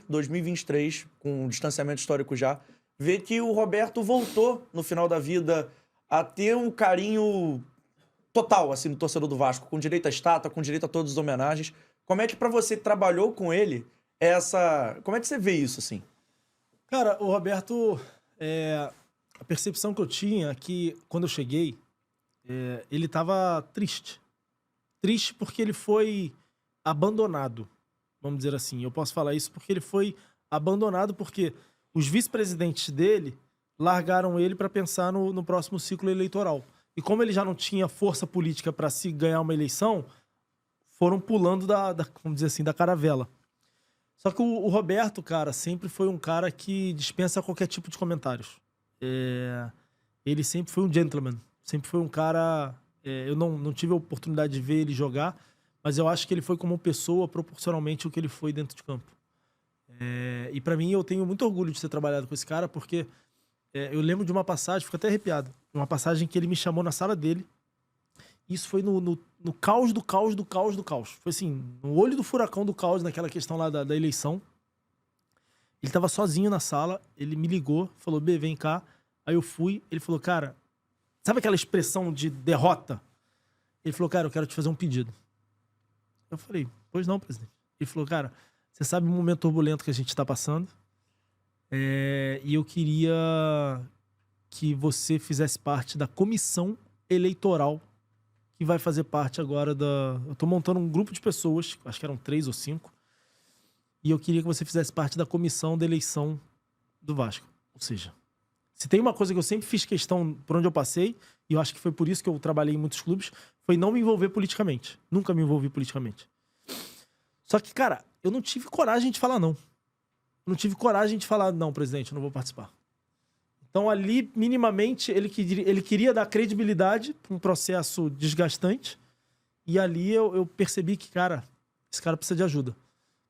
2023, com um distanciamento histórico já, ver que o Roberto voltou no final da vida a ter um carinho total, assim, no torcedor do Vasco, com direito à estátua, com direito a todas as homenagens. Como é que pra você que trabalhou com ele, como é que você vê isso, assim? Cara, o Roberto, a percepção que eu tinha é que quando eu cheguei, ele estava triste. Triste porque ele foi abandonado, vamos dizer assim. Eu posso falar isso porque ele foi abandonado porque os vice-presidentes dele largaram ele para pensar no próximo ciclo eleitoral. E como ele já não tinha força política para se ganhar uma eleição, foram pulando vamos dizer assim, da caravela. Só que o Roberto, cara, sempre foi um cara que dispensa qualquer tipo de comentários. Ele sempre foi um gentleman. Sempre foi um cara... eu não tive a oportunidade de ver ele jogar, mas eu acho que ele foi como pessoa proporcionalmente o que ele foi dentro de campo. E pra mim, eu tenho muito orgulho de ter trabalhado com esse cara, porque eu lembro de uma passagem, fico até arrepiado, uma passagem que ele me chamou na sala dele. Isso foi no caos do caos do caos do caos. Foi assim, no olho do furacão do caos, naquela questão lá da eleição. Ele tava sozinho na sala, ele me ligou, falou, B, vem cá. Aí eu fui, ele falou, cara, sabe aquela expressão de derrota? Ele falou, cara, eu quero te fazer um pedido. Eu falei, pois não, presidente. Ele falou, cara, você sabe o momento turbulento que a gente tá passando? E eu queria que você fizesse parte da comissão eleitoral que vai fazer parte agora Eu tô montando um grupo de pessoas, acho que eram 3 ou 5, e eu queria que você fizesse parte da comissão da eleição do Vasco. Ou seja, se tem uma coisa que eu sempre fiz questão por onde eu passei, e eu acho que foi por isso que eu trabalhei em muitos clubes, foi não me envolver politicamente. Nunca me envolvi politicamente. Só que, cara, eu não tive coragem de falar não. Eu não tive coragem de falar, não, presidente, eu não vou participar. Então, ali, minimamente, ele queria dar credibilidade para um processo desgastante. E ali eu percebi que, cara, esse cara precisa de ajuda.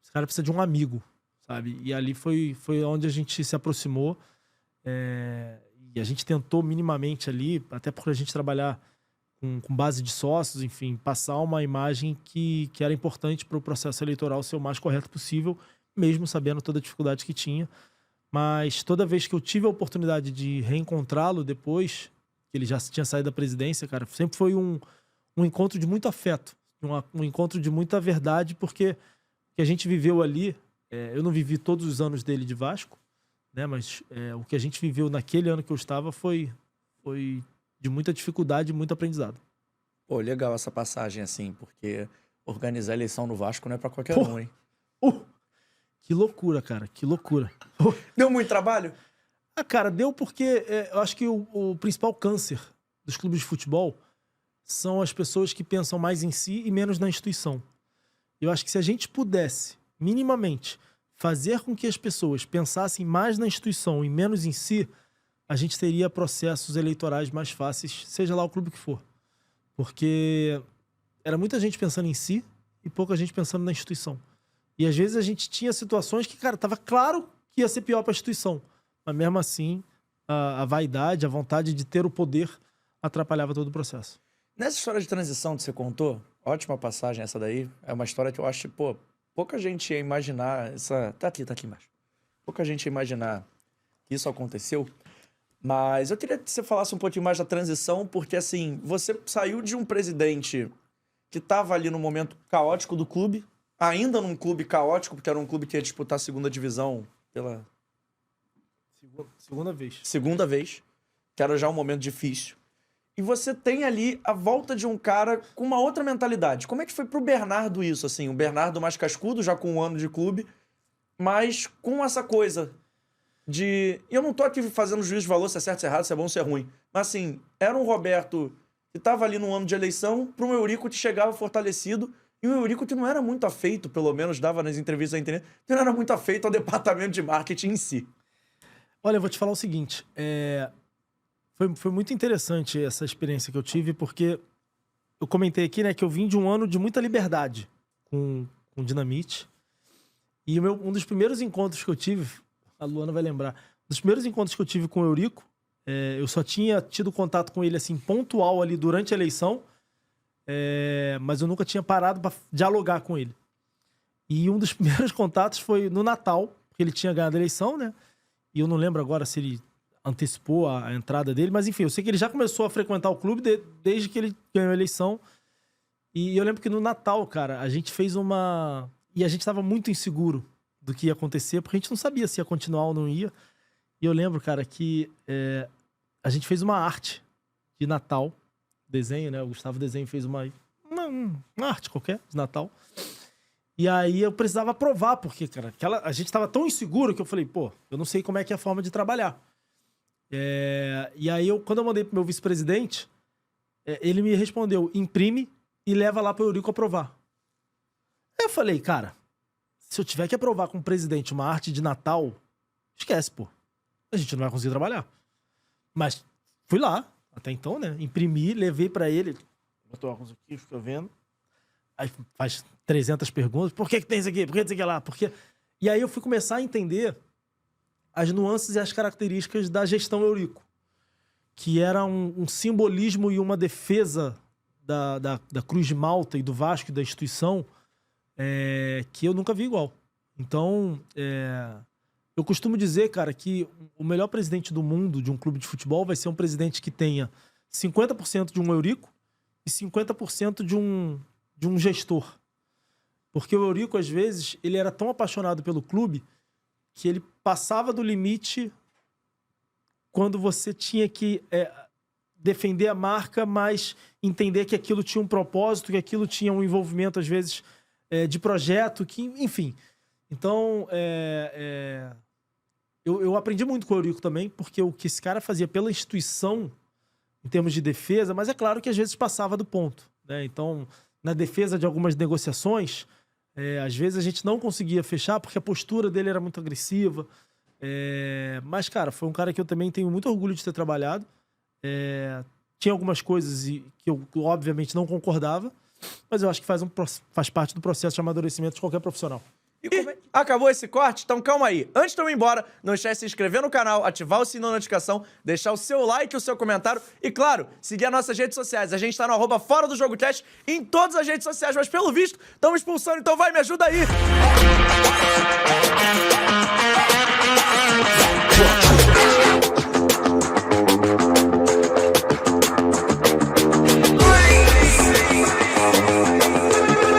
Esse cara precisa de um amigo, sabe? E ali foi onde a gente se aproximou. E a gente tentou minimamente ali, até por a gente trabalhar com base de sócios, enfim, passar uma imagem que era importante para o processo eleitoral ser o mais correto possível, mesmo sabendo toda a dificuldade que tinha. Mas toda vez que eu tive a oportunidade de reencontrá-lo depois, que ele já tinha saído da presidência, cara, sempre foi um encontro de muito afeto, um encontro de muita verdade, porque o que a gente viveu ali, eu não vivi todos os anos dele de Vasco, né? Mas o que a gente viveu naquele ano que eu estava foi de muita dificuldade e muito aprendizado. Pô, legal essa passagem, assim, porque organizar a eleição no Vasco não é pra qualquer Pô, um, hein? Que loucura, cara, que loucura. Deu muito trabalho? Cara, deu porque eu acho que o principal câncer dos clubes de futebol são as pessoas que pensam mais em si e menos na instituição. Eu acho que se a gente pudesse, minimamente, fazer com que as pessoas pensassem mais na instituição e menos em si, a gente teria processos eleitorais mais fáceis, seja lá o clube que for. Porque era muita gente pensando em si e pouca gente pensando na instituição. E às vezes a gente tinha situações que, cara, tava claro que ia ser pior para a instituição. Mas mesmo assim, a vaidade, a vontade de ter o poder atrapalhava todo o processo. Nessa história de transição que você contou, ótima passagem essa daí, é uma história que eu acho, pô, pouca gente ia imaginar Tá aqui embaixo. Pouca gente ia imaginar que isso aconteceu. Mas eu queria que você falasse um pouquinho mais da transição, porque, assim, você saiu de um presidente que tava ali no momento caótico do clube, ainda num clube caótico, porque era um clube que ia disputar a segunda divisão pela... Segunda vez, que era já um momento difícil. E você tem ali a volta de um cara com uma outra mentalidade. Como é que foi pro Bernardo isso, assim? O Bernardo mais cascudo, já com 1 ano de clube, mas com essa coisa de... E eu não tô aqui fazendo juízo de valor se é certo, se é errado, se é bom, se é ruim. Mas, assim, era um Roberto que tava ali no ano de eleição para um Eurico que chegava fortalecido. E o Eurico que não era muito afeito, pelo menos dava nas entrevistas à internet, que não era muito afeito ao departamento de marketing em si. Olha, eu vou te falar o seguinte, foi muito interessante essa experiência que eu tive, porque eu comentei aqui, né, que eu vim de um ano de muita liberdade com Dinamite. E um dos primeiros encontros que eu tive, a Luana vai lembrar, dos primeiros encontros que eu tive com o Eurico, eu só tinha tido contato com ele, assim, pontual ali durante a eleição, mas eu nunca tinha parado para dialogar com ele. E um dos primeiros contatos foi no Natal, porque ele tinha ganhado a eleição, né? E eu não lembro agora se ele antecipou a entrada dele, mas enfim, eu sei que ele já começou a frequentar o clube desde que ele ganhou a eleição. E eu lembro que no Natal, cara, a gente fez uma... E a gente tava muito inseguro do que ia acontecer, porque a gente não sabia se ia continuar ou não ia. E eu lembro, cara, que a gente fez uma arte de Natal, desenho, né? O Gustavo Desenho fez uma arte qualquer de Natal. E aí eu precisava aprovar, porque, cara, a gente tava tão inseguro que eu falei, pô, eu não sei como é que é a forma de trabalhar. E aí, quando eu mandei pro meu vice-presidente, ele me respondeu, imprime e leva lá pro Eurico aprovar. Aí eu falei, cara, se eu tiver que aprovar com o presidente uma arte de Natal, esquece, pô. A gente não vai conseguir trabalhar. Mas fui lá, até então, né? Imprimi, levei pra ele. Botou óculos aqui, fica vendo. Aí faz 300 perguntas. Por que tem isso aqui? Por que tem isso aqui lá? Porque... E aí eu fui começar a entender as nuances e as características da gestão Eurico. Que era um simbolismo e uma defesa da Cruz de Malta e do Vasco e da instituição que eu nunca vi igual. Então, eu costumo dizer, cara, que o melhor presidente do mundo de um clube de futebol vai ser um presidente que tenha 50% de um Eurico e 50% de um gestor. Porque o Eurico, às vezes, ele era tão apaixonado pelo clube que ele passava do limite quando você tinha que defender a marca, mas entender que aquilo tinha um propósito, que aquilo tinha um envolvimento, às vezes, de projeto, que, enfim. Então, eu aprendi muito com o Eurico também, porque o que esse cara fazia pela instituição, em termos de defesa, mas é claro que às vezes passava do ponto, né? Então, na defesa de algumas negociações, às vezes a gente não conseguia fechar porque a postura dele era muito agressiva. Mas, cara, foi um cara que eu também tenho muito orgulho de ter trabalhado. Tinha algumas coisas que eu, obviamente, não concordava, mas eu acho que faz parte do processo de amadurecimento de qualquer profissional. E acabou esse corte? Então calma aí. Antes de eu ir embora, não esquece de se inscrever no canal, ativar o sininho da notificação, deixar o seu like e o seu comentário e, claro, seguir as nossas redes sociais. A gente tá no @Fora do Jogo Cast em todas as redes sociais, mas pelo visto, estamos expulsando, então vai, me ajuda aí!